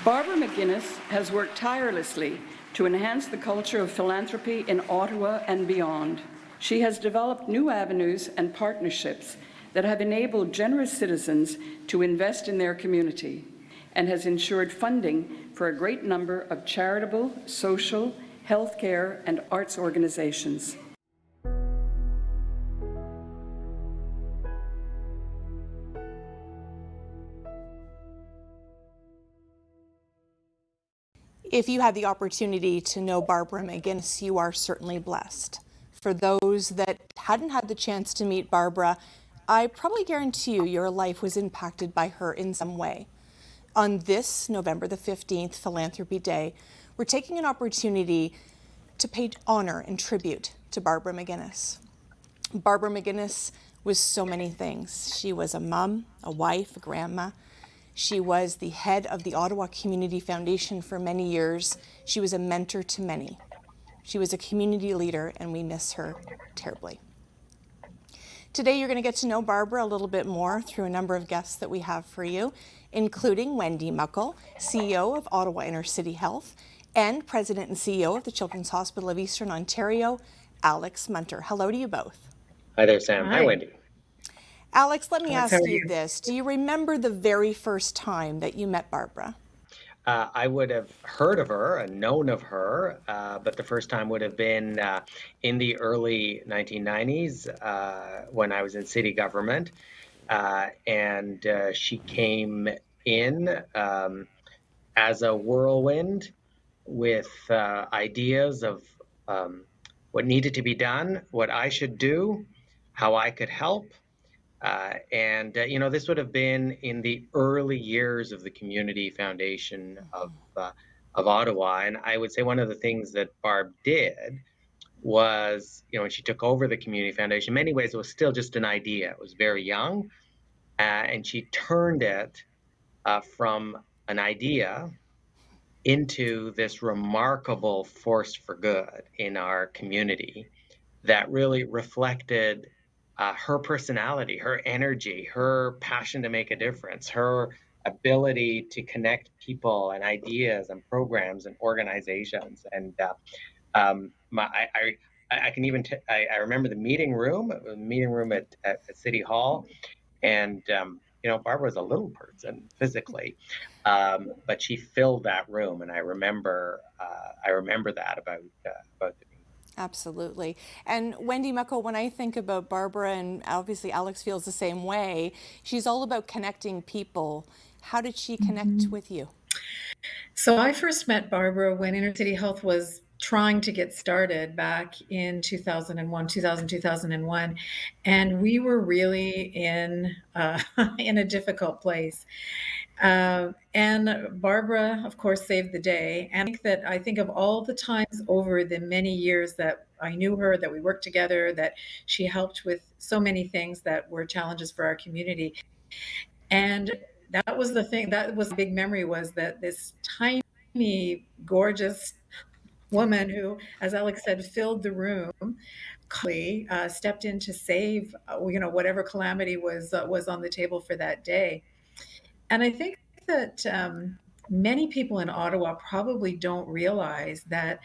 Barbara McInnes has worked tirelessly to enhance the culture of philanthropy in Ottawa and beyond. She has developed new avenues and partnerships that have enabled generous citizens to invest in their community and has ensured funding for a great number of charitable, social, healthcare, and arts organizations. If you had the opportunity to know Barbara McInnes, you are certainly blessed. For those that hadn't had the chance to meet Barbara, I probably guarantee you your life was impacted by her in some way. On this November the 15th, Philanthropy Day, we're taking an opportunity to pay honor and tribute to Barbara McInnes. Barbara McInnes was so many things. She was a mom, a wife, a grandma. She was the head of the Ottawa Community Foundation for many years. She was a mentor to many. She was a community leader, and we miss her terribly. Today, you're going to get to know Barbara a little bit more through a number of guests that we have for you, including Wendy Muckle, CEO of Ottawa Inner City Health, and President and CEO of the Children's Hospital of Eastern Ontario, Alex Munter. Hello to you both. Hi there, Sam. Hi, Wendy. Alex, let me ask you this. Do you remember the very first time that you met Barbara? I would have heard of her and known of her, but the first time would have been in the early 1990s when I was in city government. And she came in as a whirlwind with ideas of what needed to be done, what I should do, how I could help. This would have been in the early years of the Community Foundation of Ottawa. And I would say one of the things that Barb did was, when she took over the Community Foundation, in many ways, it was still just an idea. It was very young. And she turned it from an idea into this remarkable force for good in our community that really reflected her personality, her energy, her passion to make a difference, her ability to connect people and ideas and programs and organizations. And I remember the meeting room at City Hall, and Barbara was a little person physically, but she filled that room, and I remember that about the. Absolutely. And Wendy Muckle, when I think about Barbara, and obviously Alex feels the same way, she's all about connecting people. How did she connect with you? So I first met Barbara when Inner City Health was trying to get started back in 2001, and we were really in a difficult place. And Barbara, of course, saved the day. And I think of all the times over the many years that I knew her, that we worked together, that she helped with so many things that were challenges for our community. And that was the thing, that was a big memory, was that this tiny, gorgeous woman who, as Alex said, filled the room, stepped in to save, whatever calamity was on the table for that day. And I think that many people in Ottawa probably don't realize that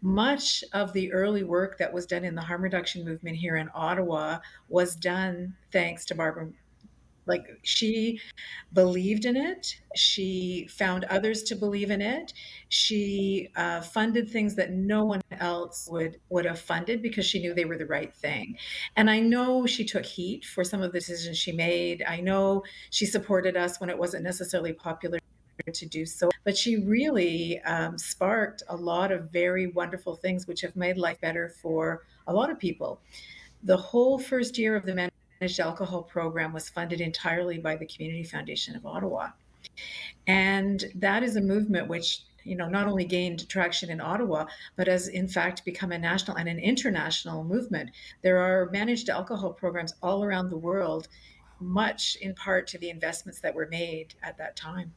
much of the early work that was done in the harm reduction movement here in Ottawa was done thanks to Barbara. Like, she believed in it. She found others to believe in it. She funded things that no one else would have funded because she knew they were the right thing. And I know she took heat for some of the decisions she made. I know she supported us when it wasn't necessarily popular to do so, but she really sparked a lot of very wonderful things which have made life better for a lot of people. The whole first year of the managed alcohol program was funded entirely by the Community Foundation of Ottawa. And that is a movement which, not only gained traction in Ottawa, but has in fact become a national and an international movement. There are managed alcohol programs all around the world, much in part to the investments that were made at that time.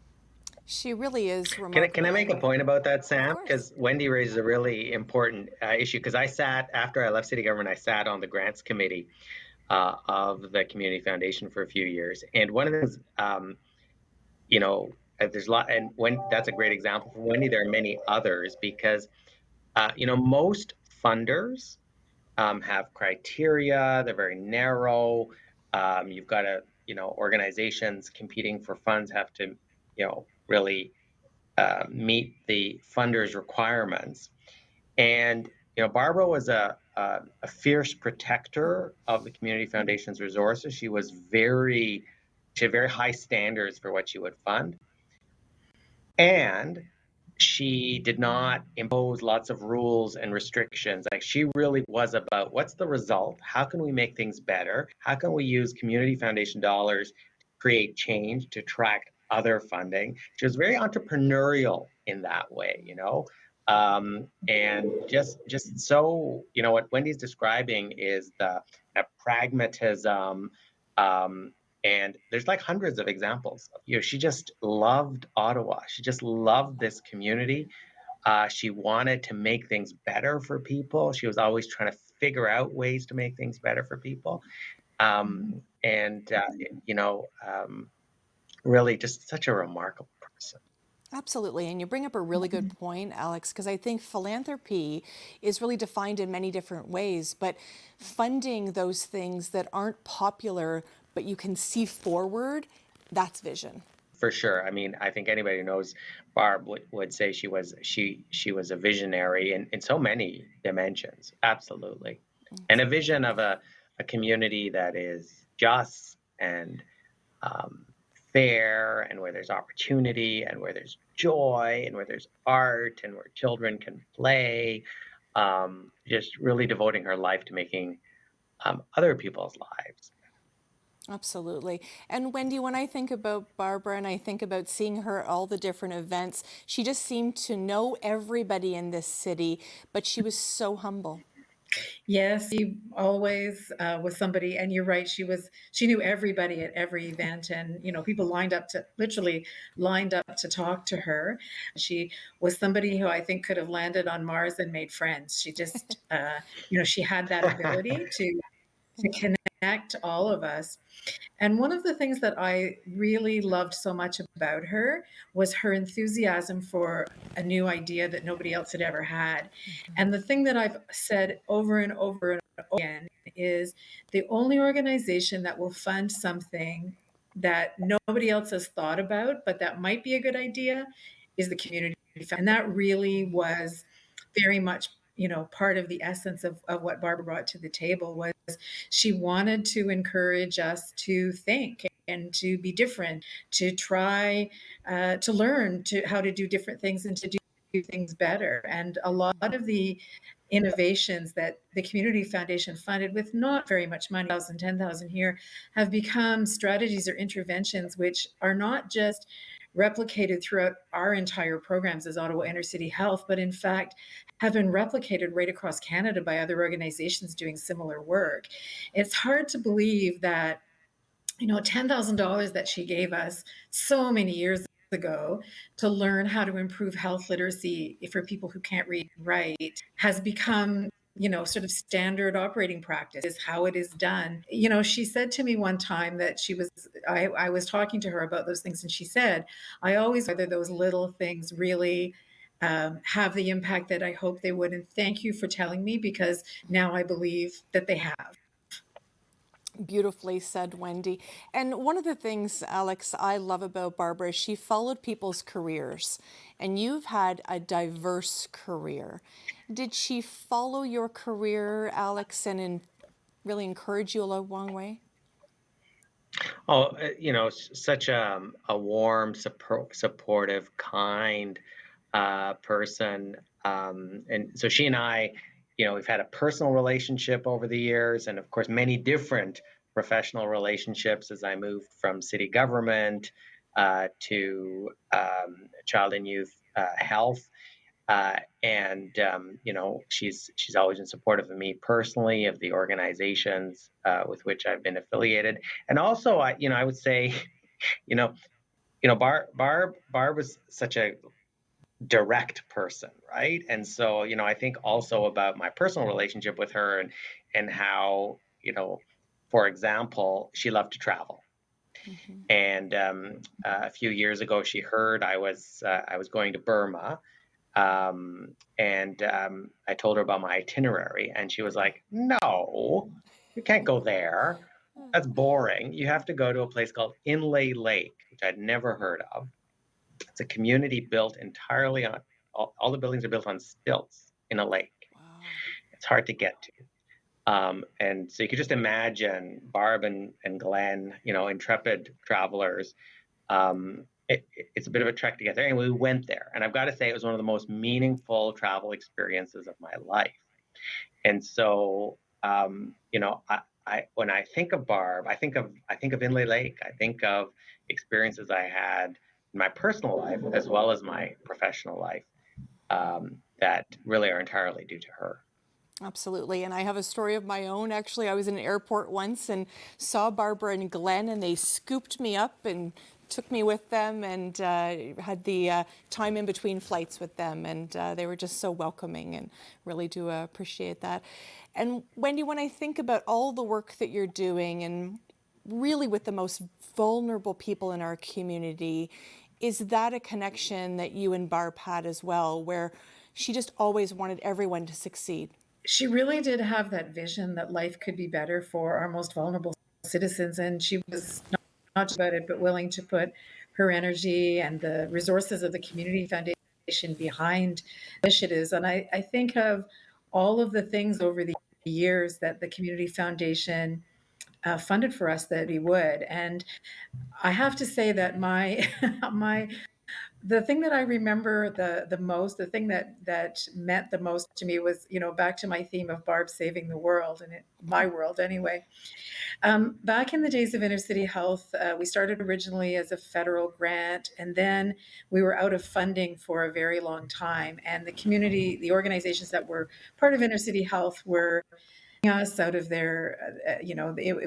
She really is Can I remarkable. make a point about that, Of Sam? course. Because Wendy raises a really important issue. Because after I left city government, I sat on the grants committee of the Community Foundation for a few years. And one of the things, there's a lot, and when that's a great example for Wendy, there are many others because, most funders have criteria, they're very narrow. You've got to, organizations competing for funds have to, really meet the funders' requirements. And Barbara was a fierce protector of the Community Foundation's resources. She had very high standards for what she would fund, and she did not impose lots of rules and restrictions. Like, she really was about what's the result? How can we make things better? How can we use Community Foundation dollars to create change, to attract other funding? She was very entrepreneurial in that way, and just so, what Wendy's describing is the pragmatism, and there's like hundreds of examples. She just loved Ottawa. She just loved this community. She wanted to make things better for people. She was always trying to figure out ways to make things better for people. And really just such a remarkable person. Absolutely. And you bring up a really good point, Alex, because I think philanthropy is really defined in many different ways, but funding those things that aren't popular, but you can see forward, that's vision. For sure. I mean, I think anybody who knows Barb would say she was a visionary in so many dimensions. Absolutely. And a vision of a community that is just and fair, and where there's opportunity, and where there's joy, and where there's art, and where children can play. Just really devoting her life to making other people's lives. Absolutely. And Wendy, when I think about Barbara and I think about seeing her at all the different events, she just seemed to know everybody in this city, but she was so humble. Yes, she always was somebody, and you're right. She knew everybody at every event, and people literally lined up to talk to her. She was somebody who I think could have landed on Mars and made friends. She just, she had that ability to connect all of us. And one of the things that I really loved so much about her was her enthusiasm for a new idea that nobody else had ever had. And the thing that I've said over and over and over again is the only organization that will fund something that nobody else has thought about, but that might be a good idea, is the community. And that really was very much part of the essence of what Barbara brought to the table. Was she wanted to encourage us to think and to be different, to try to learn how to do different things and to do things better. And a lot of the innovations that the Community Foundation funded with not very much money, 10,000 here, have become strategies or interventions which are not just replicated throughout our entire programs as Ottawa Inner City Health, but in fact have been replicated right across Canada by other organizations doing similar work. It's hard to believe that, $10,000 that she gave us so many years ago to learn how to improve health literacy for people who can't read and write has become sort of standard operating practice, is how it is done. She said to me one time that I was talking to her about those things, and she said, I always whether those little things really have the impact that I hope they would. And thank you for telling me, because now I believe that they have. Beautifully said, Wendy. And one of the things, Alex, I love about Barbara is she followed people's careers, and you've had a diverse career. Did she follow your career, Alex, and really encourage you a long way? Oh, such a warm, supportive, kind person. And so she and I, we've had a personal relationship over the years, and of course, many different professional relationships as I moved from city government to child and youth health. And she's always been supportive of me personally, of the organizations with which I've been affiliated, and also I would say, you know, Barb was such a direct person, right? And so I think also about my personal relationship with her, and how for example, she loved to travel. Mhm. And a few years ago, she heard I was going to Burma, and I told her about my itinerary, and she was like, "No, you can't go there. That's boring. You have to go to a place called Inlay Lake," which I'd never heard of. It's a community built entirely on all the buildings are built on stilts in a lake. Wow. It's hard to get to. And so you could just imagine Barb and Glenn, intrepid travelers. It's a bit of a trek to get there, and we went there. And I've got to say, it was one of the most meaningful travel experiences of my life. And so, when I think of Barb, I think of Inlay Lake. I think of experiences I had in my personal life as well as my professional life, that really are entirely due to her. Absolutely. And I have a story of my own. Actually, I was in an airport once and saw Barbara and Glenn, and they scooped me up and took me with them, and had the time in between flights with them. And they were just so welcoming, and really do appreciate that. And Wendy, when I think about all the work that you're doing, and really with the most vulnerable people in our community, is that a connection that you and Barb had as well, where she just always wanted everyone to succeed? She really did have that vision that life could be better for our most vulnerable citizens. And she was not just about it, but willing to put her energy and the resources of the Community Foundation behind initiatives. And I think of all of the things over the years that the Community Foundation funded for us that we would. And I have to say that my the thing that I remember the most, the thing that meant the most to me was, back to my theme of Barb saving the world, and my world anyway. Back in the days of inner city health, we started originally as a federal grant, and then we were out of funding for a very long time. And the organizations that were part of inner city health were us out of their,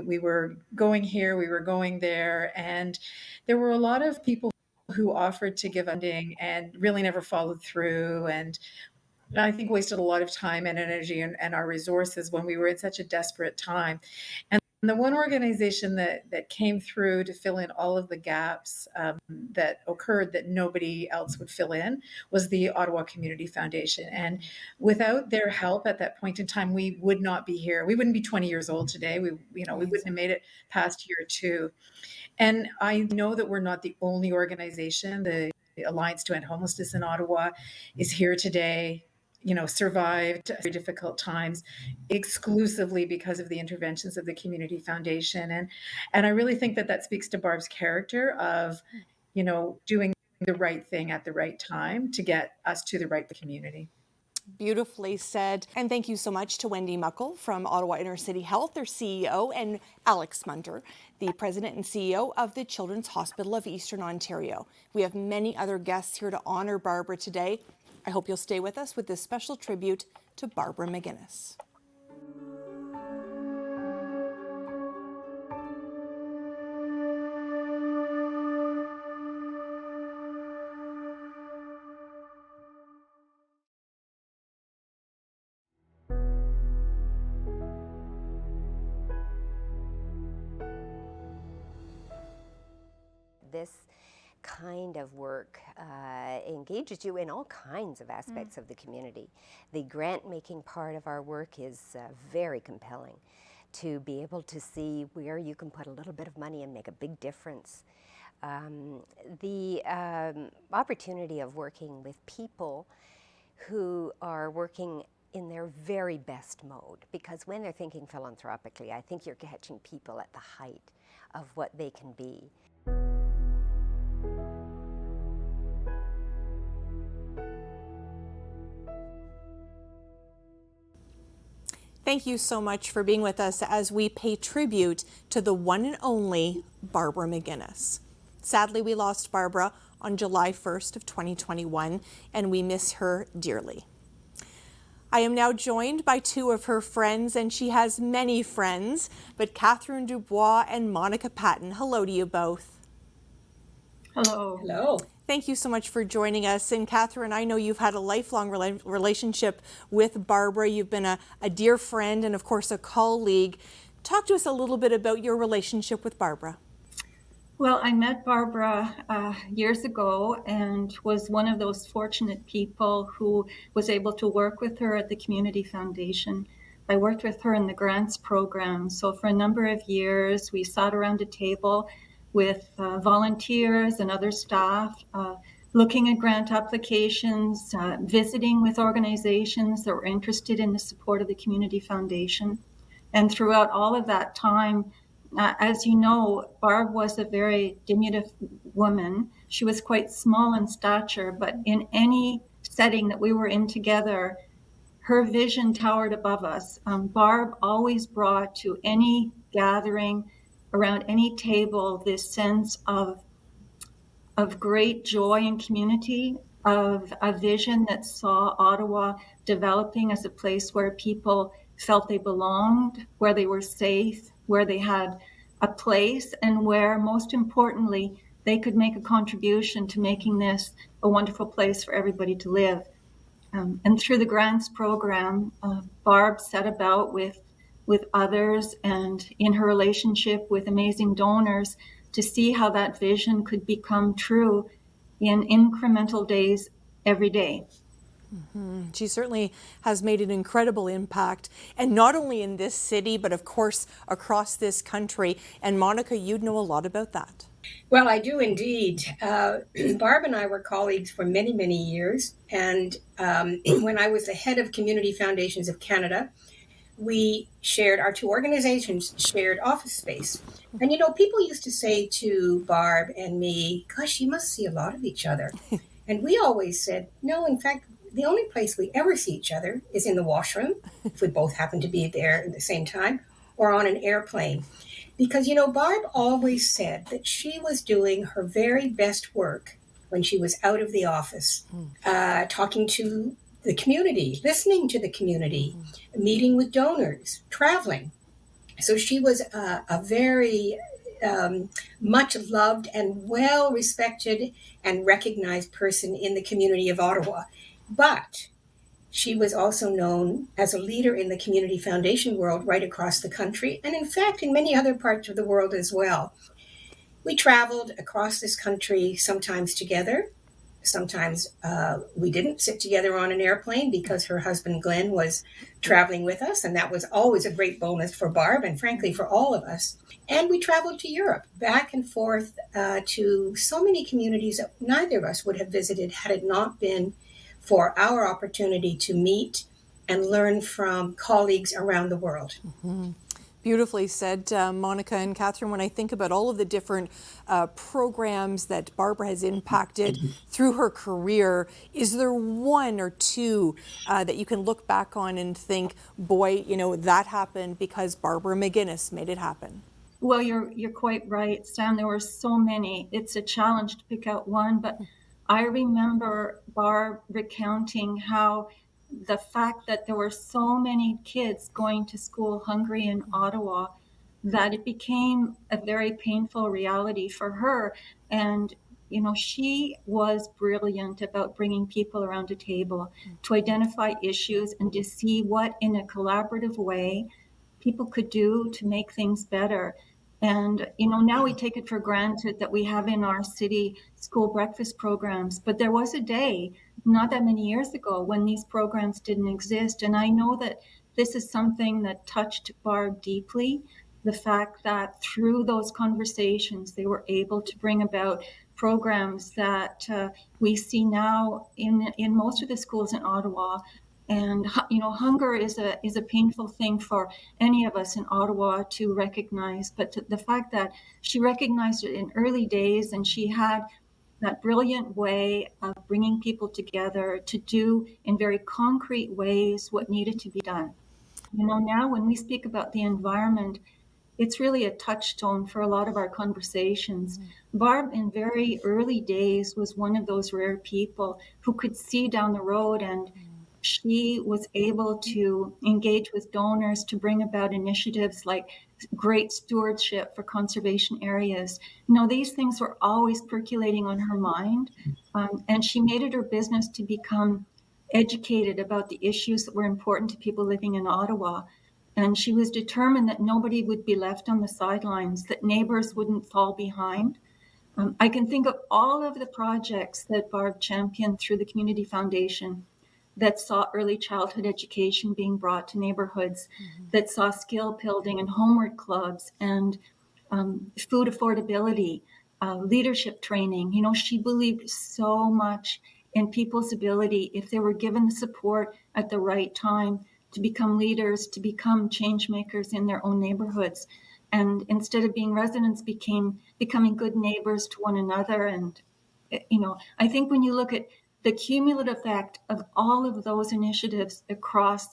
we were going here, we were going there, and there were a lot of people who offered to give funding and really never followed through, and I think wasted a lot of time and energy and our resources when we were in such a desperate time. And the one organization that came through to fill in all of the gaps that occurred that nobody else would fill in was the Ottawa Community Foundation. And without their help at that point in time, we would not be here. We wouldn't be 20 years old today. We wouldn't have made it past year two. And I know that we're not the only organization. The Alliance to End Homelessness in Ottawa is here today, survived very difficult times exclusively because of the interventions of the Community Foundation. And I really think that speaks to Barb's character of, doing the right thing at the right time to get us to the right community. Beautifully said. And thank you so much to Wendy Muckle from Ottawa Inner City Health, their CEO, and Alex Munter, the President and CEO of the Children's Hospital of Eastern Ontario. We have many other guests here to honor Barbara today. I hope you'll stay with us with this special tribute to Barbara McInnes. This kind of work engages you in all kinds of aspects of the community. The grant-making part of our work is very compelling, to be able to see where you can put a little bit of money and make a big difference. The opportunity of working with people who are working in their very best mode, because when they're thinking philanthropically, I think you're catching people at the height of what they can be. Thank you so much for being with us as we pay tribute to the one and only Barbara McInnes. Sadly, we lost Barbara on July 1st of 2021, and we miss her dearly. I am now joined by two of her friends, and she has many friends, but Catherine Dubois and Monica Patten. Hello to you both. Hello. Hello. Thank you so much for joining us. And Catherine, I know you've had a lifelong relationship with Barbara. You've been a dear friend and, of course, a colleague. Talk to us a little bit about your relationship with Barbara. Well, I met Barbara years ago and was one of those fortunate people who was able to work with her at the Community Foundation. I worked with her in the grants program. So for a number of years, we sat around a table with volunteers and other staff, looking at grant applications, visiting with organizations that were interested in the support of the Community Foundation. And throughout all of that time, as you know, Barb was a very diminutive woman. She was quite small in stature, but in any setting that we were in together, her vision towered above us. Barb always brought to any gathering, around any table, this sense of great joy and community, of a vision that saw Ottawa developing as a place where people felt they belonged, where they were safe, where they had a place, and where, most importantly, they could make a contribution to making this a wonderful place for everybody to live. And through the grants program, Barb set about with others and in her relationship with amazing donors to see how that vision could become true in incremental days every day. She certainly has made an incredible impact, and not only in this city, but of course across this country. And Monica, you'd know a lot about that. Well, I do indeed. Barb and I were colleagues for many, many years. And when I was the head of Community Foundations of Canada, our two organizations shared office space. And, you know, people used to say to Barb and me, gosh, you must see a lot of each other. And we always said, no, in fact, the only place we ever see each other is in the washroom, if we both happen to be there at the same time, or on an airplane. Because, you know, Barb always said that she was doing her very best work when she was out of the office, talking to the community, listening to the community, meeting with donors, traveling. So she was a very much loved and well respected and recognized person in the community of Ottawa. But she was also known as a leader in the community foundation world right across the country, and in fact in many other parts of the world as well. We traveled across this country, sometimes together. Sometimes we didn't sit together on an airplane because her husband Glenn was traveling with us, and that was always a great bonus for Barb and frankly for all of us. And we traveled to Europe, back and forth to so many communities that neither of us would have visited had it not been for our opportunity to meet and learn from colleagues around the world. Beautifully said, Monica and Catherine. When I think about all of the different programs that Barbara has impacted through her career, is there one or two that you can look back on and think, boy, you know, that happened because Barbara McInnes made it happen? Well, you're quite right, Sam. There were so many. It's a challenge to pick out one, but I remember Barb recounting how the fact that there were so many kids going to school hungry in Ottawa, that it became a very painful reality for her. And, you know, she was brilliant about bringing people around a table to identify issues and to see what, in a collaborative way, people could do to make things better. And, you know, now we take it for granted that we have in our city school breakfast programs, but there was a day not that many years ago when these programs didn't exist. And I know that this is something that touched Barb deeply, the fact that through those conversations, they were able to bring about programs that we see now in most of the schools in Ottawa. And, you know, hunger is a painful thing for any of us in Ottawa to recognize. But the fact that she recognized it in early days, and she had that brilliant way of bringing people together to do in very concrete ways what needed to be done. You know, now when we speak about the environment, it's really a touchstone for a lot of our conversations. Barb, in very early days, was one of those rare people who could see down the road, and she was able to engage with donors to bring about initiatives like great stewardship for conservation areas. These things were always percolating on her mind, and she made it her business to become educated about the issues that were important to people living in Ottawa. And she was determined that nobody would be left on the sidelines, that neighbors wouldn't fall behind. I can think of all of the projects that Barb championed through the Community Foundation that saw early childhood education being brought to neighborhoods, that saw skill building and homework clubs and food affordability, leadership training. She believed so much in people's ability, if they were given the support at the right time, to become leaders, to become change makers in their own neighborhoods. And instead of being residents, becoming good neighbors to one another. And, I think when you look at the cumulative effect of all of those initiatives across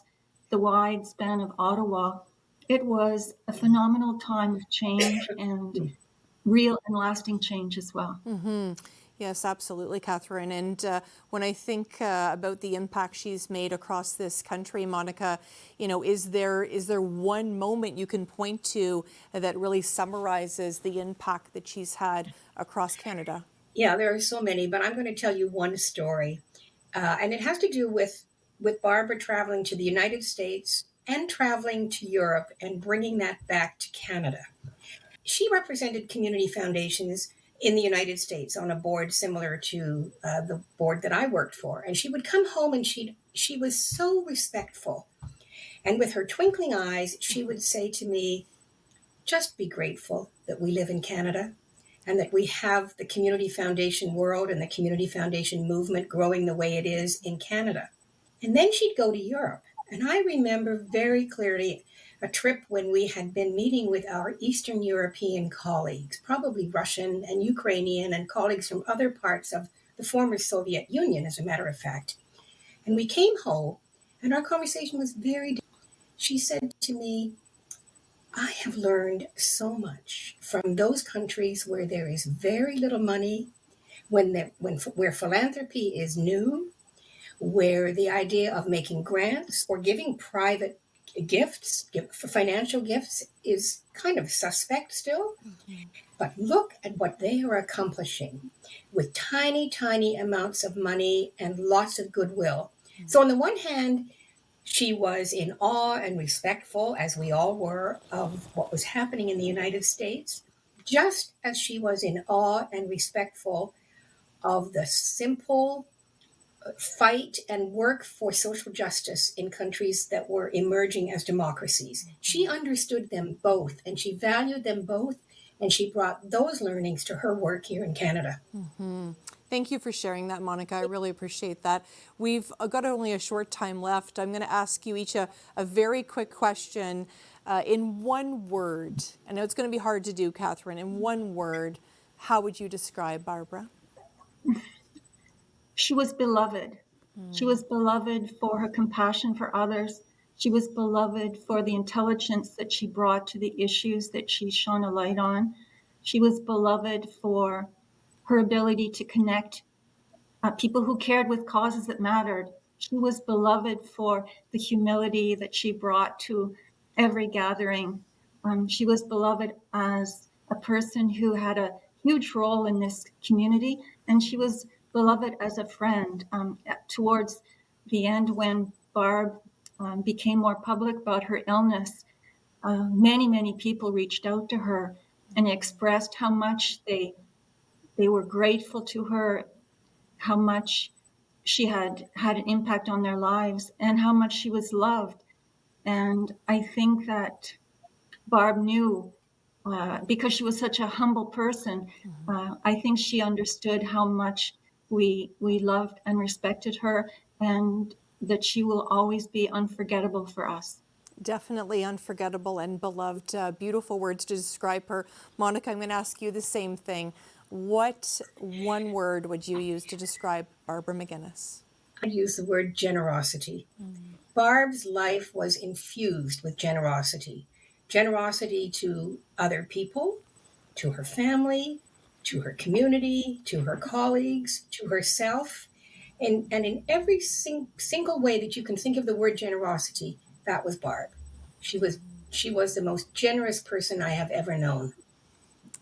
the wide span of Ottawa, it was a phenomenal time of change and real and lasting change as well. Yes, absolutely, Catherine. And when I think about the impact she's made across this country, Monica, is there one moment you can point to that really summarizes the impact that she's had across Canada? Yeah, there are so many, but I'm going to tell you one story. And it has to do with Barbara traveling to the United States and traveling to Europe and bringing that back to Canada. She represented community foundations in the United States on a board similar to the board that I worked for. And she would come home and she was so respectful. And with her twinkling eyes, she would say to me, just be grateful that we live in Canada and that we have the community foundation world and the community foundation movement growing the way it is in Canada. And then she'd go to Europe. And I remember very clearly a trip when we had been meeting with our Eastern European colleagues, probably Russian and Ukrainian and colleagues from other parts of the former Soviet Union, as a matter of fact. And we came home and our conversation was very different. She said to me, I have learned so much from those countries where there is very little money, where philanthropy is new, where the idea of making grants or giving private gifts, financial gifts, is kind of suspect still. But look at what they are accomplishing with tiny, tiny amounts of money and lots of goodwill. So on the one hand, she was in awe and respectful, as we all were, of what was happening in the United States, just as she was in awe and respectful of the simple fight and work for social justice in countries that were emerging as democracies. She understood them both, and she valued them both, and she brought those learnings to her work here in Canada. Thank you for sharing that, Monica. I really appreciate that. We've got only a short time left. I'm going to ask you each a very quick question. In one word, I know it's going to be hard to do, Catherine, in one word, how would you describe Barbara? She was beloved. She was beloved for her compassion for others. She was beloved for the intelligence that she brought to the issues that she shone a light on. She was beloved for her ability to connect people who cared with causes that mattered. She was beloved for the humility that she brought to every gathering. She was beloved as a person who had a huge role in this community, and she was beloved as a friend. Towards the end, when Barb became more public about her illness, many, many people reached out to her and expressed how much they were grateful to her, how much she had an impact on their lives, and how much she was loved. And I think that Barb knew, because she was such a humble person, I think she understood how much we loved and respected her, and that she will always be unforgettable for us. Definitely unforgettable and beloved. Beautiful words to describe her. Monica, I'm going to ask you the same thing. What one word would you use to describe Barbara McInnes? I'd use the word generosity. Barb's life was infused with generosity. generosity to other people, to her family, to her community, to her colleagues, to herself. And in every single way that you can think of the word generosity, that was Barb. She was the most generous person I have ever known.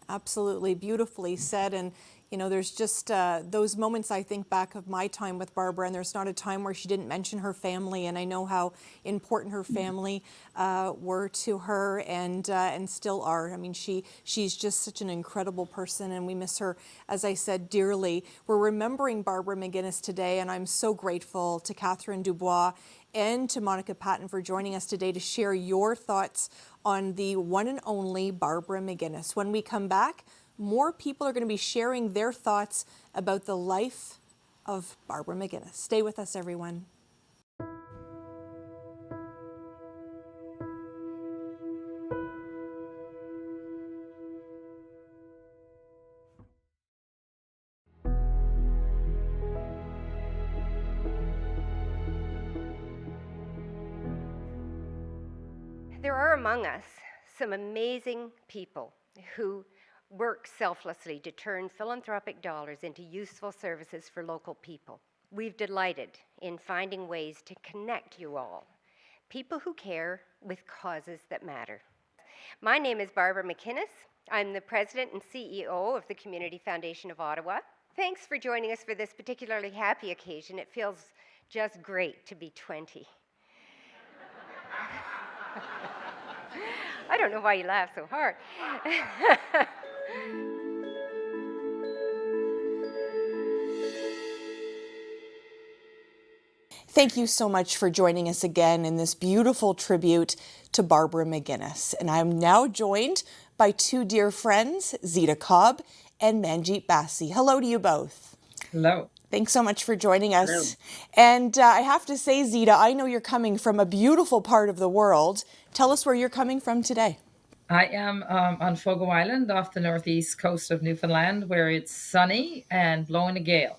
Absolutely, beautifully said. And there's just those moments I think back of my time with Barbara, and there's not a time where she didn't mention her family. And I know how important her family were to her, and still are. I mean, she's just such an incredible person, and we miss her, as I said, dearly. We're remembering Barbara McInnes today, and I'm so grateful to Catherine Dubois and to Monica Patten for joining us today to share your thoughts on the one and only Barbara McInnes. When we come back, more people are going to be sharing their thoughts about the life of Barbara McInnes. Stay with us, everyone. There are among us some amazing people who work selflessly to turn philanthropic dollars into useful services for local people. We've delighted in finding ways to connect you all, people who care with causes that matter. My name is Barbara McInnes. I'm the President and CEO of the Community Foundation of Ottawa. Thanks for joining us for this particularly happy occasion. It feels just great to be 20. I don't know why you laugh so hard. Thank you so much for joining us again in this beautiful tribute to Barbara McInnes. And I'm now joined by two dear friends, Zita Cobb and Manjeet Bassi. Hello to you both. Hello. Thanks so much for joining us. Hello. And I have to say, Zita, I know you're coming from a beautiful part of the world. Tell us where you're coming from today. I am on Fogo Island off the northeast coast of Newfoundland, where it's sunny and blowing a gale.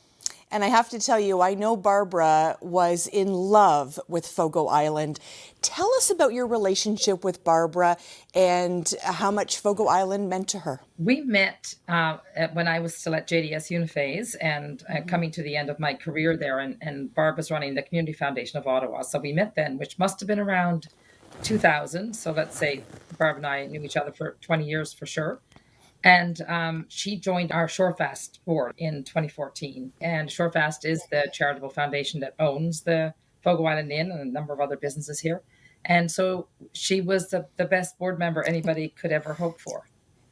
And I have to tell you, I know Barbara was in love with Fogo Island. Tell us about your relationship with Barbara and how much Fogo Island meant to her. We met when I was still at JDS Uniphase and coming to the end of my career there, and Barb was running the Community Foundation of Ottawa. So we met then, which must have been around 2000. So let's say Barb and I knew each other for 20 years for sure. And she joined our Shorefast board in 2014. And Shorefast is the charitable foundation that owns the Fogo Island Inn and a number of other businesses here. And so she was the best board member anybody could ever hope for.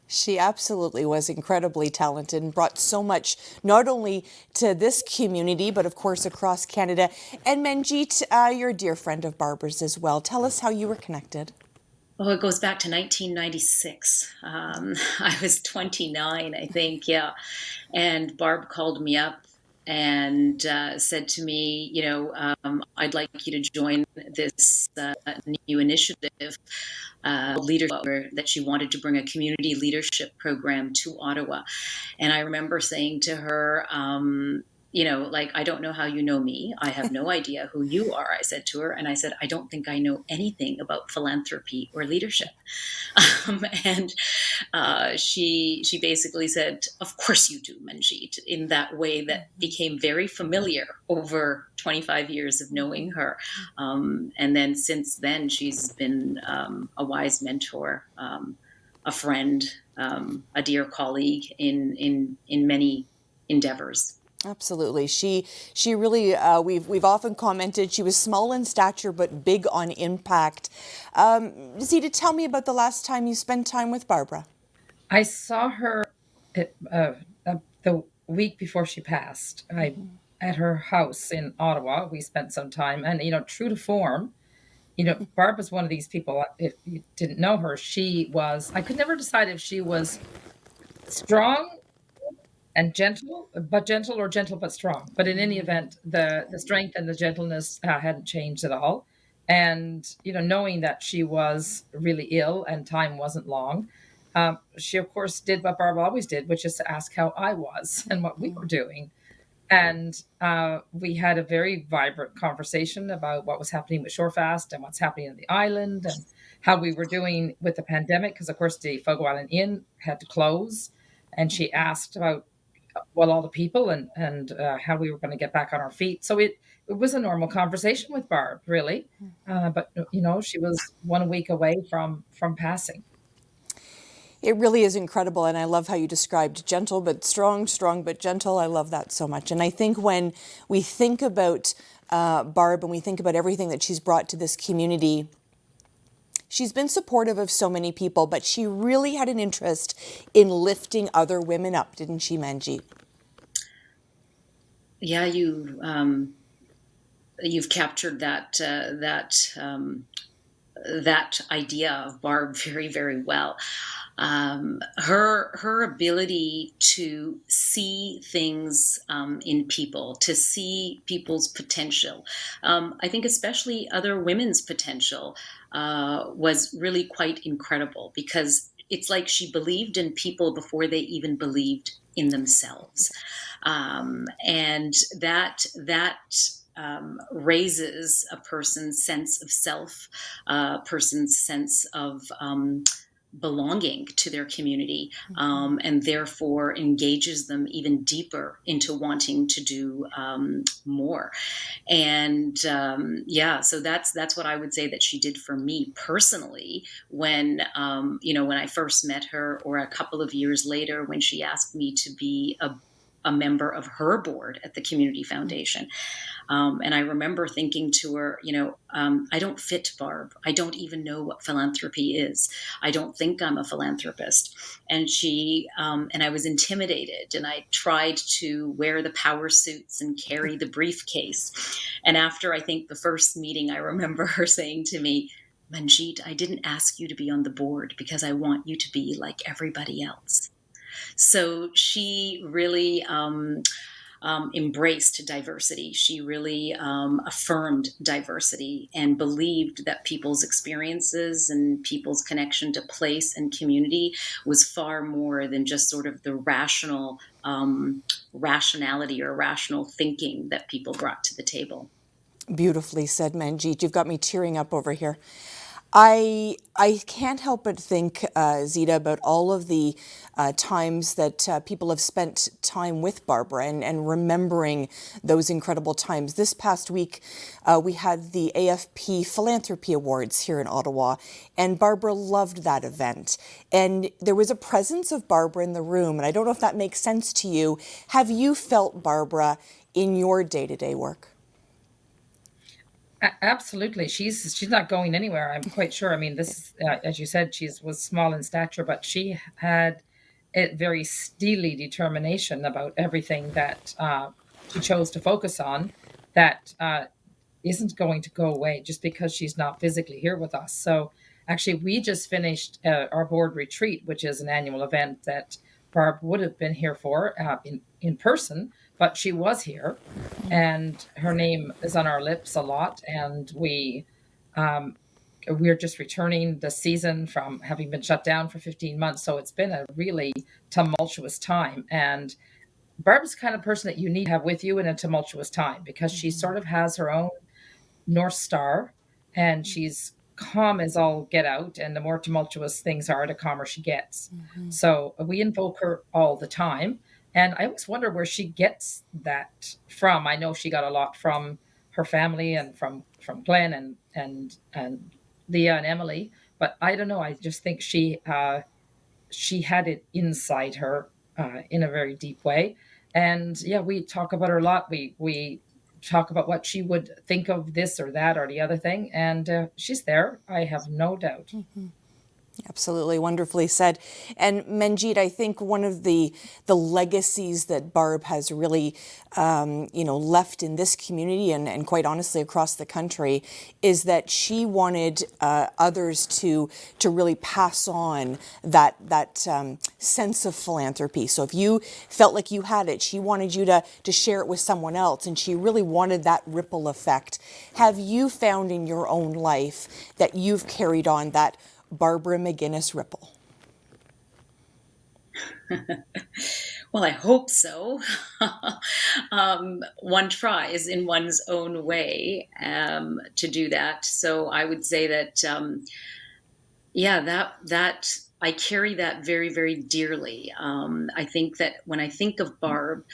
She absolutely was incredibly talented and brought so much, not only to this community, but of course across Canada. And Manjeet, you're a dear friend of Barbara's as well. Tell us how you were connected. Oh, it goes back to 1996. I was 29, I think, yeah. And Barb called me up and said to me, I'd like you to join this new initiative, leadership, that she wanted to bring a community leadership program to Ottawa. And I remember saying to her, I don't know how you know me. I have no idea who you are, I said to her. And I said, I don't think I know anything about philanthropy or leadership. And she basically said, of course you do, Manjeet, in that way that became very familiar over 25 years of knowing her. And then since then, she's been a wise mentor, a friend, a dear colleague in many endeavors. Absolutely. She really, we've often commented she was small in stature but big on impact. Zita, tell me about the last time you spent time with Barbara. I saw her the week before she passed. At her house in Ottawa. We spent some time, and true to form, Barb was one of these people. If you didn't know her, I could never decide if she was strong and gentle but strong. But in any event, the strength and the gentleness hadn't changed at all. And, knowing that she was really ill and time wasn't long, she, of course, did what Barb always did, which is to ask how I was and what we were doing. And we had a very vibrant conversation about what was happening with Shorefast and what's happening on the island and how we were doing with the pandemic, because, of course, the Fogo Island Inn had to close. And she asked about, well, all the people and how we were going to get back on our feet. So it was a normal conversation with Barb, really. But, she was 1 week away from passing. It really is incredible, and I love how you described gentle but strong, strong but gentle. I love that so much. And I think when we think about Barb and we think about everything that she's brought to this community, she's been supportive of so many people, but she really had an interest in lifting other women up, didn't she, Manjeet? Yeah, you've captured that idea of Barb very, very well. Her ability to see things in people, to see people's potential, I think especially other women's potential, was really quite incredible, because it's like she believed in people before they even believed in themselves. And that raises a person's sense of self, a person's sense of belonging to their community, and therefore engages them even deeper into wanting to do more. And so that's what I would say that she did for me personally when when I first met her, or a couple of years later when she asked me to be a member of her board at the Community Foundation. And I remember thinking to her, I don't fit, Barb. I don't even know what philanthropy is. I don't think I'm a philanthropist. And and I was intimidated, and I tried to wear the power suits and carry the briefcase. And after, I think, the first meeting, I remember her saying to me, Manjeet, I didn't ask you to be on the board because I want you to be like everybody else. So she really embraced diversity. She really affirmed diversity and believed that people's experiences and people's connection to place and community was far more than just sort of the rationality or rational thinking that people brought to the table. Beautifully said, Manjeet. You've got me tearing up over here. I can't help but think, Zita, about all of the times that people have spent time with Barbara and remembering those incredible times. This past week, we had the AFP Philanthropy Awards here in Ottawa, and Barbara loved that event. And there was a presence of Barbara in the room, and I don't know if that makes sense to you. Have you felt Barbara in your day-to-day work? Absolutely. She's not going anywhere, I'm quite sure. I mean, this, as you said, she was small in stature, but she had a very steely determination about everything that she chose to focus on that isn't going to go away just because she's not physically here with us. So actually, we just finished our board retreat, which is an annual event that Barb would have been here for in person, but she was here, and her name is on our lips a lot. And we're just returning the season from having been shut down for 15 months. So it's been a really tumultuous time. And Barb's the kind of person that you need to have with you in a tumultuous time, because she sort of has her own North Star, and she's calm as all get out, and the more tumultuous things are, the calmer she gets. So we invoke her all the time, and I always wonder where she gets that from. I know she got a lot from her family and from Glenn and Leah and Emily, but I don't know. I just think she had it inside her in a very deep way. And yeah, we talk about her a lot. We talk about what she would think of this or that or the other thing, and she's there, I have no doubt. Absolutely, wonderfully said. And Manjeet, I think one of the legacies that Barb has really, left in this community and quite honestly across the country is that she wanted others to really pass on that sense of philanthropy. So if you felt like you had it, she wanted you to share it with someone else, and she really wanted that ripple effect. Have you found in your own life that you've carried on that Barbara McInnes ripple? Well, I hope so. One tries in one's own way to do that. So I would say that, yeah, that I carry that very, very dearly. I think that when I think of Barb,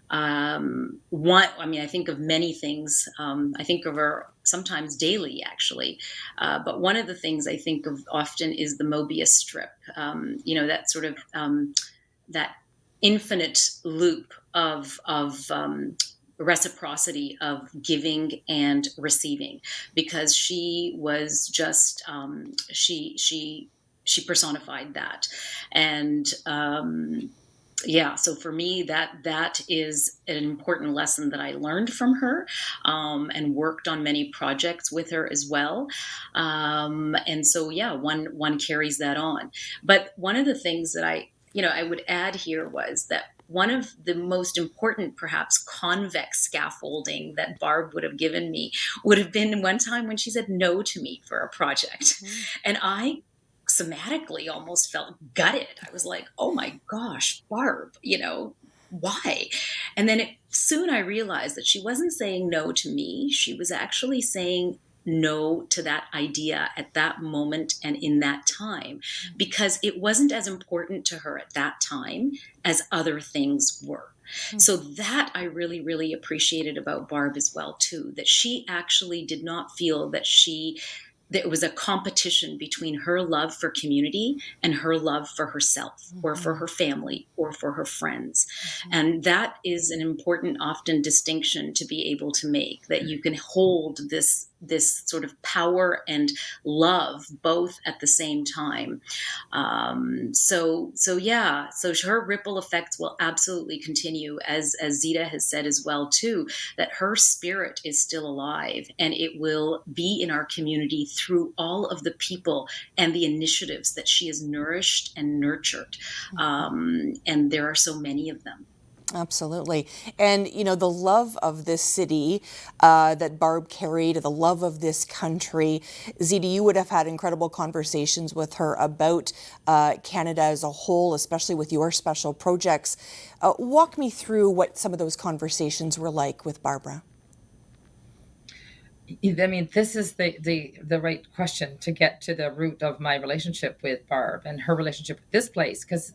I think of many things. I think of her sometimes daily, actually. But one of the things I think of often is the Mobius strip. That sort of that infinite loop of reciprocity of giving and receiving, because she was just she personified that. And yeah, so for me, that is an important lesson that I learned from her, and worked on many projects with her as well. And so, yeah, one carries that on. But one of the things that I would add here was that one of the most important, perhaps, convex scaffolding that Barb would have given me would have been one time when she said no to me for a project. And I somatically almost felt gutted. I was like, oh my gosh, Barb, why? And then soon I realized that she wasn't saying no to me. She was actually saying no to that idea at that moment and in that time, because it wasn't as important to her at that time as other things were. So that I really, really appreciated about Barb as well, too, that she actually did not feel that there was a competition between her love for community and her love for herself, or for her family, or for her friends. And that is an important, often, distinction to be able to make, that you can hold this sort of power and love both at the same time. So her ripple effects will absolutely continue, as Zita has said as well too, that her spirit is still alive, and it will be in our community through all of the people and the initiatives that she has nourished and nurtured. And there are so many of them. Absolutely. And, the love of this city that Barb carried, the love of this country, Zita, you would have had incredible conversations with her about Canada as a whole, especially with your special projects. Walk me through what some of those conversations were like with Barbara. I mean, this is the right question to get to the root of my relationship with Barb and her relationship with this place, because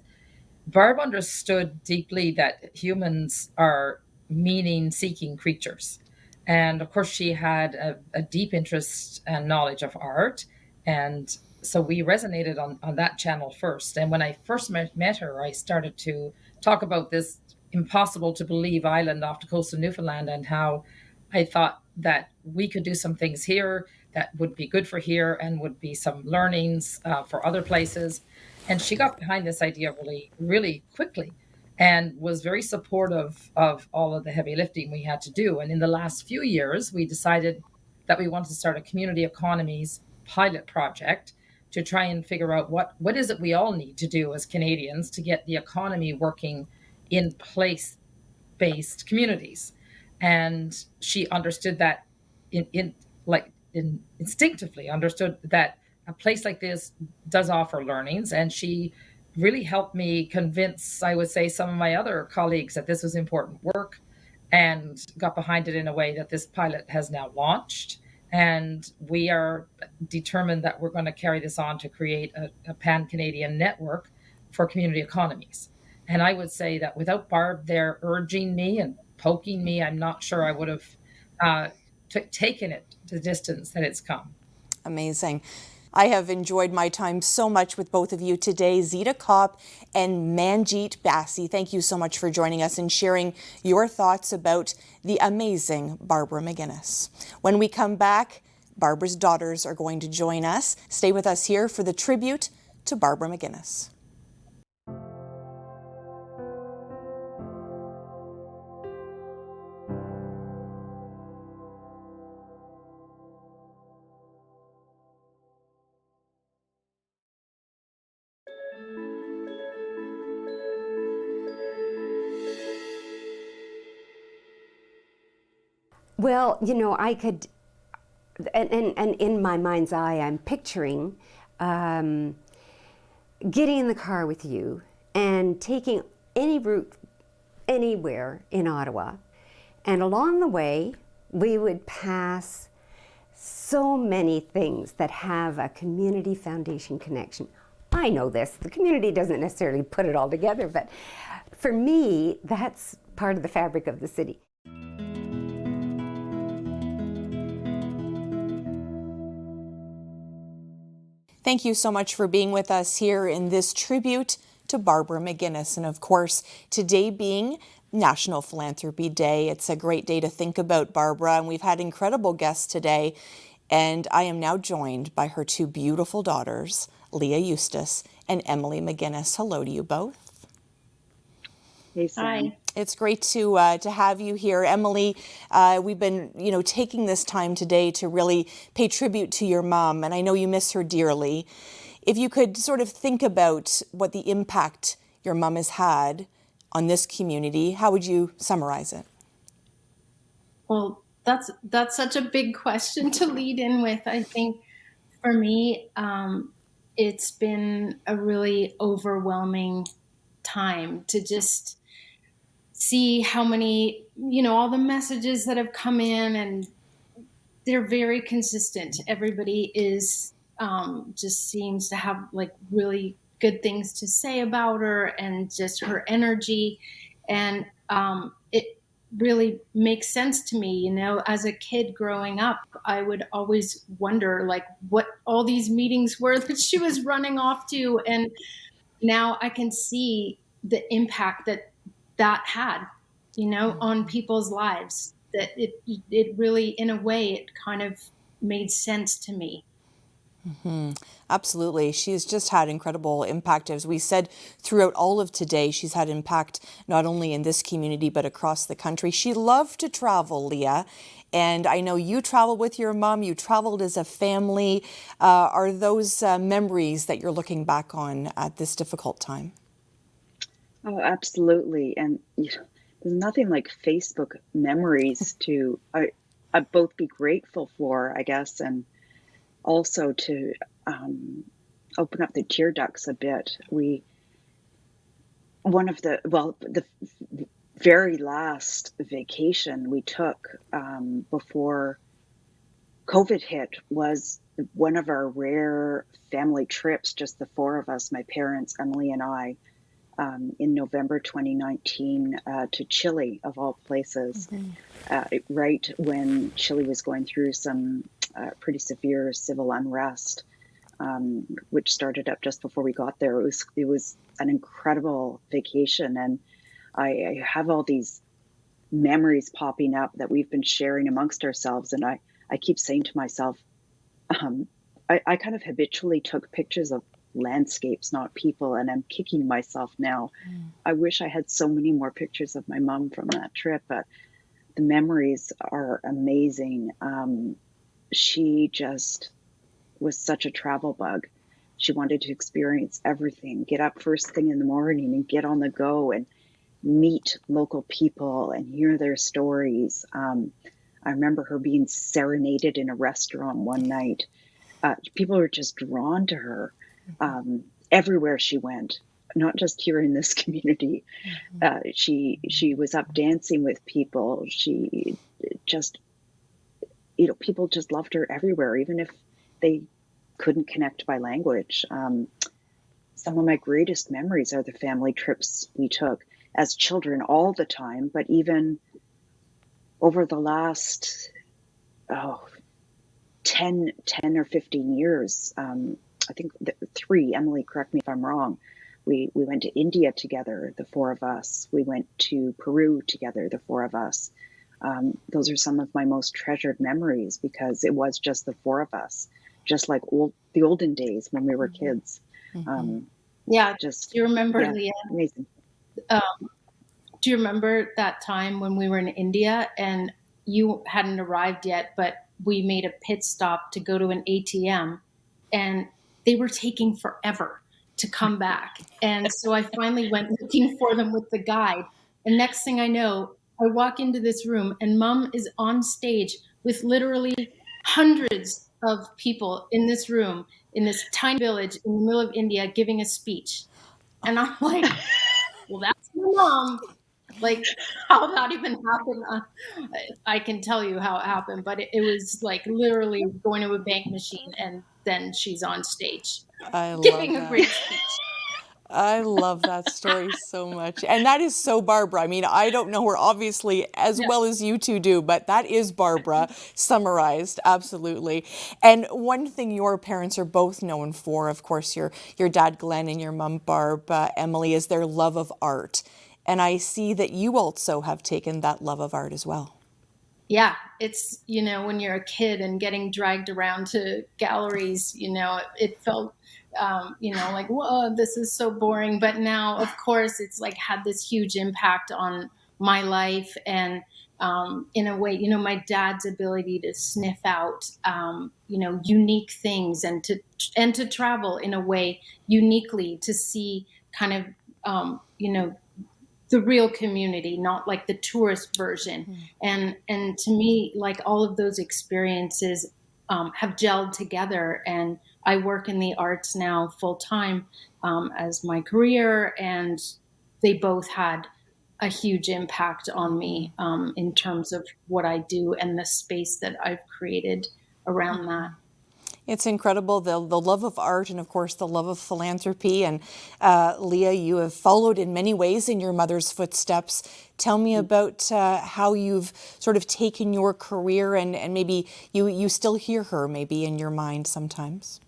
Barb understood deeply that humans are meaning-seeking creatures. And of course, she had a deep interest and knowledge of art. And so we resonated on that channel first. And when I first met her, I started to talk about this impossible to believe island off the coast of Newfoundland, and how I thought that we could do some things here that would be good for here and would be some learnings for other places. And she got behind this idea really, really quickly, and was very supportive of all of the heavy lifting we had to do. And in the last few years, we decided that we wanted to start a community economies pilot project to try and figure out what is it we all need to do as Canadians to get the economy working in place-based communities. And she understood that instinctively understood that a place like this does offer learnings. And she really helped me convince, I would say, some of my other colleagues that this was important work, and got behind it in a way that this pilot has now launched. And we are determined that we're going to carry this on to create a pan-Canadian network for community economies. And I would say that without Barb there urging me and poking me, I'm not sure I would have taken it to the distance that it's come. Amazing. I have enjoyed my time so much with both of you today, Zita Kopp and Manjeet Bassi. Thank you so much for joining us and sharing your thoughts about the amazing Barbara McInnes. When we come back, Barbara's daughters are going to join us. Stay with us here for the tribute to Barbara McInnes. Well, I could, and in my mind's eye, I'm picturing getting in the car with you and taking any route anywhere in Ottawa. And along the way, we would pass so many things that have a community foundation connection. I know this, the community doesn't necessarily put it all together, but for me, that's part of the fabric of the city. Thank you so much for being with us here in this tribute to Barbara McInnes. And of course, today being National Philanthropy Day, it's a great day to think about Barbara. And we've had incredible guests today. And I am now joined by her two beautiful daughters, Leah Eustace and Emily McInnes. Hello to you both. Hey, Sam. Hi. It's great to have you here, Emily. We've been, taking this time today to really pay tribute to your mom, and I know you miss her dearly. If you could sort of think about what the impact your mom has had on this community, how would you summarize it? Well, that's such a big question to lead in with. I think for me, it's been a really overwhelming time to just see how many, all the messages that have come in, and they're very consistent. Everybody is just seems to have like really good things to say about her and just her energy. And it really makes sense to me, as a kid growing up, I would always wonder like what all these meetings were that she was running off to. And now I can see the impact that had, on people's lives, that it really, in a way, it kind of made sense to me. Mm-hmm. Absolutely. She's just had incredible impact. As we said, throughout all of today, she's had impact not only in this community, but across the country. She loved to travel, Leah. And I know you traveled with your mom. You traveled as a family. Are those memories that you're looking back on at this difficult time? Oh, absolutely. And there's nothing like Facebook memories to I both be grateful for, I guess, and also to open up the tear ducts a bit. The very last vacation we took before COVID hit was one of our rare family trips, just the four of us, my parents, Emily and I, in November 2019 to Chile, of all places, right when Chile was going through some pretty severe civil unrest, which started up just before we got there. It was an incredible vacation, and I have all these memories popping up that we've been sharing amongst ourselves, and I keep saying to myself, I kind of habitually took pictures of landscapes, not people, and I'm kicking myself now. I wish I had so many more pictures of my mom from that trip, but the memories are amazing. She just was such a travel bug. She wanted to experience everything, get up first thing in the morning and get on the go and meet local people and hear their stories. I remember her being serenaded in a restaurant one night. People were just drawn to her everywhere she went, not just here in this community. She was up dancing with people. She just, people just loved her everywhere, even if they couldn't connect by language. Some of my greatest memories are the family trips we took as children all the time, but even over the last 10 or 15 years, I think 3, Emily, correct me if I'm wrong. We went to India together, the four of us. We went to Peru together, the four of us. Those are some of my most treasured memories because it was just the four of us, just like the olden days when we were kids. Yeah. Do you remember, Leah? Amazing. Do you remember that time when we were in India and you hadn't arrived yet, but we made a pit stop to go to an ATM and they were taking forever to come back. And so I finally went looking for them with the guide. And next thing I know, I walk into this room and Mom is on stage with literally hundreds of people in this room, in this tiny village in the middle of India, giving a speech. And I'm like, well, that's my mom. Like how that even happened, I can tell you how it happened, but it was like literally going to a bank machine and then she's on stage I love giving a that. great speech. I love that story so much. And that is so Barbara. I mean, I don't know her obviously as Yeah. well as you two do, but that is Barbara summarized, absolutely. And one thing your parents are both known for, of course, your dad Glenn and your mom Barb, Emily, is their love of art. And I see that you also have taken that love of art as well. Yeah, it's, when you're a kid and getting dragged around to galleries, it felt, like, whoa, this is so boring. But now, of course, it's like had this huge impact on my life. And in a way, my dad's ability to sniff out, unique things and to travel in a way uniquely to see kind of, the real community, not like the tourist version. And to me, like all of those experiences have gelled together. And I work in the arts now full time as my career, and they both had a huge impact on me in terms of what I do and the space that I've created around that. It's incredible, the love of art and, of course, the love of philanthropy. And Leah, you have followed in many ways in your mother's footsteps. Tell me about how you've sort of taken your career and maybe you still hear her maybe in your mind sometimes.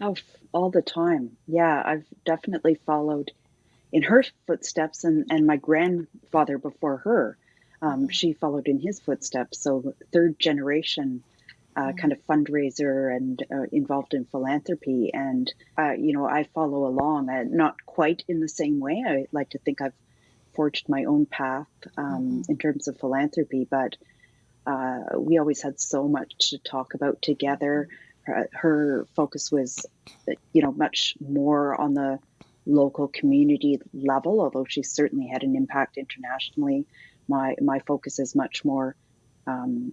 Oh, all the time. Yeah, I've definitely followed in her footsteps, and my grandfather before her, she followed in his footsteps. So third generation kind of fundraiser and involved in philanthropy. And, I follow along, not quite in the same way. I like to think I've forged my own path in terms of philanthropy, but we always had so much to talk about together. Her focus was, much more on the local community level, although she certainly had an impact internationally. My focus is much more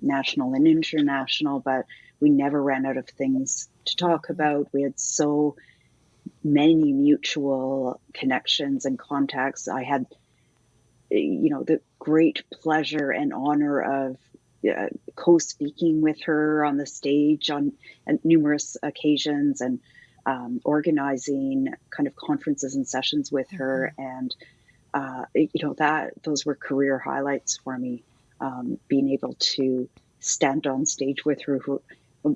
national and international, but we never ran out of things to talk about. We had so many mutual connections and contacts. I had, the great pleasure and honor of co-speaking with her on the stage on numerous occasions and organizing kind of conferences and sessions with her. And, those were career highlights for me. Being able to stand on stage with her,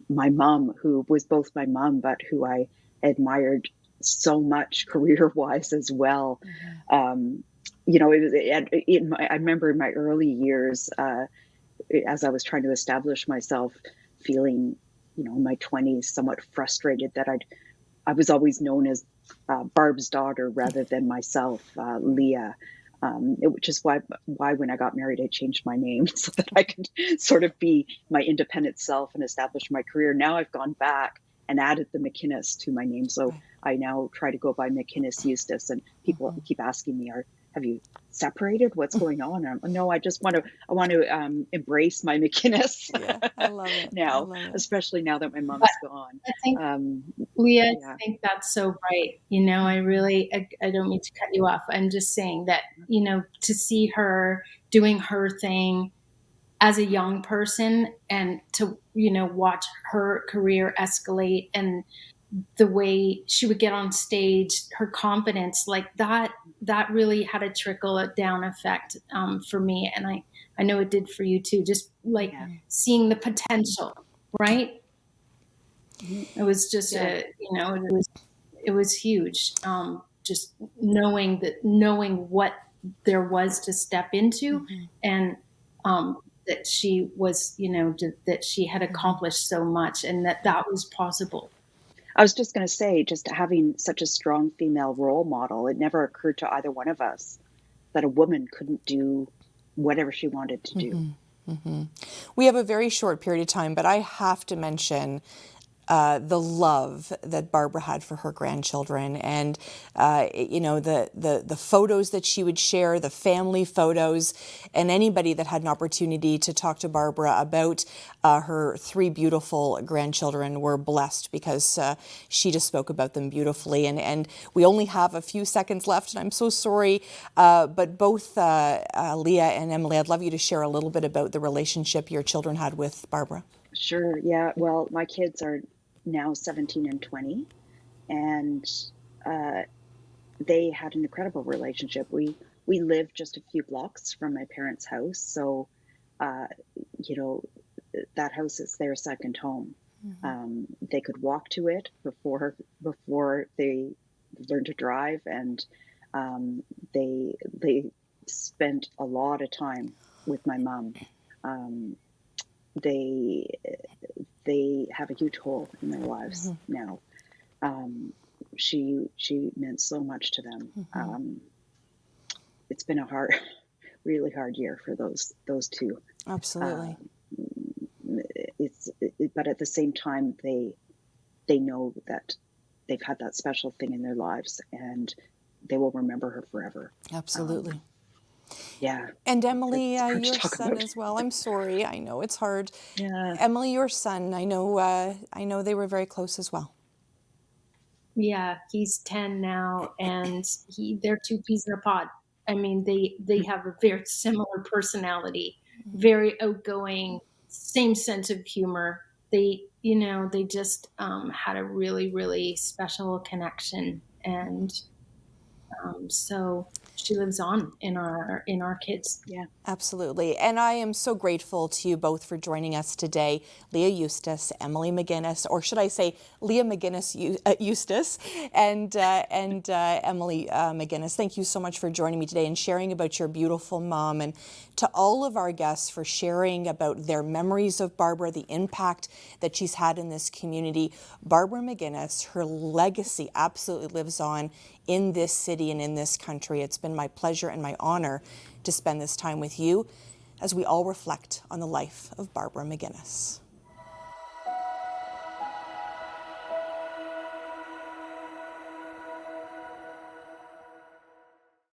my mom, who was both my mom, but who I admired so much career-wise as well. I remember in my early years, as I was trying to establish myself, feeling, in my 20s, somewhat frustrated that I was always known as Barb's daughter rather than myself, Leah. Which is why when I got married, I changed my name so that I could sort of be my independent self and establish my career. Now I've gone back and added the McInnes to my name. So I now try to go by McInnes Eustace, and people keep asking me, have you separated? What's going on? No, I want to embrace my McInnes. Yeah, I love it. Now, I love it. especially now that my mom's gone. I think, Leah, I think that's so right. I don't mean to cut you off. I'm just saying that, to see her doing her thing as a young person and to, watch her career escalate and the way she would get on stage, her confidence, like that really had a trickle down effect for me. And I know it did for you too, just like seeing the potential, right? It was just, it was huge. Just knowing what there was to step into and that she was, that she had accomplished so much and that was possible. I was just going to say, just having such a strong female role model, it never occurred to either one of us that a woman couldn't do whatever she wanted to do. We have a very short period of time, but I have to mention the love that Barbara had for her grandchildren, and the photos that she would share, the family photos, and anybody that had an opportunity to talk to Barbara about her 3 beautiful grandchildren were blessed, because she just spoke about them beautifully. And we only have a few seconds left, and I'm so sorry, but both Leah and Emily, I'd love you to share a little bit about the relationship your children had with Barbara. Sure. Yeah. Well, my kids are now 17 and 20, and they had an incredible relationship. We lived just a few blocks from my parents' house, so that house is their second home. Mm-hmm. They could walk to it before they learned to drive, and they spent a lot of time with my mom. They have a huge hole in their lives mm-hmm. now. She meant so much to them. Mm-hmm. It's been a really hard year for those two. Absolutely. But at the same time, they know that they've had that special thing in their lives, and they will remember her forever. Absolutely. Yeah. And Emily, your son as well. I'm sorry. I know it's hard. Yeah. Emily, your son. I know they were very close as well. Yeah, he's 10 now, and they're 2 peas in a pod. I mean, they have a very similar personality, very outgoing, same sense of humor. They just had a really, really special connection, and so she lives on in our kids. Yeah, absolutely. And I am so grateful to you both for joining us today. Leah Eustace, Emily McInnes, or should I say Leah McInnes Eustace, and Emily McInnes. Thank you so much for joining me today and sharing about your beautiful mom, and to all of our guests for sharing about their memories of Barbara, the impact that she's had in this community. Barbara McInnes, her legacy absolutely lives on in this city and in this country. It's been my pleasure and my honor to spend this time with you as we all reflect on the life of Barbara McInnes.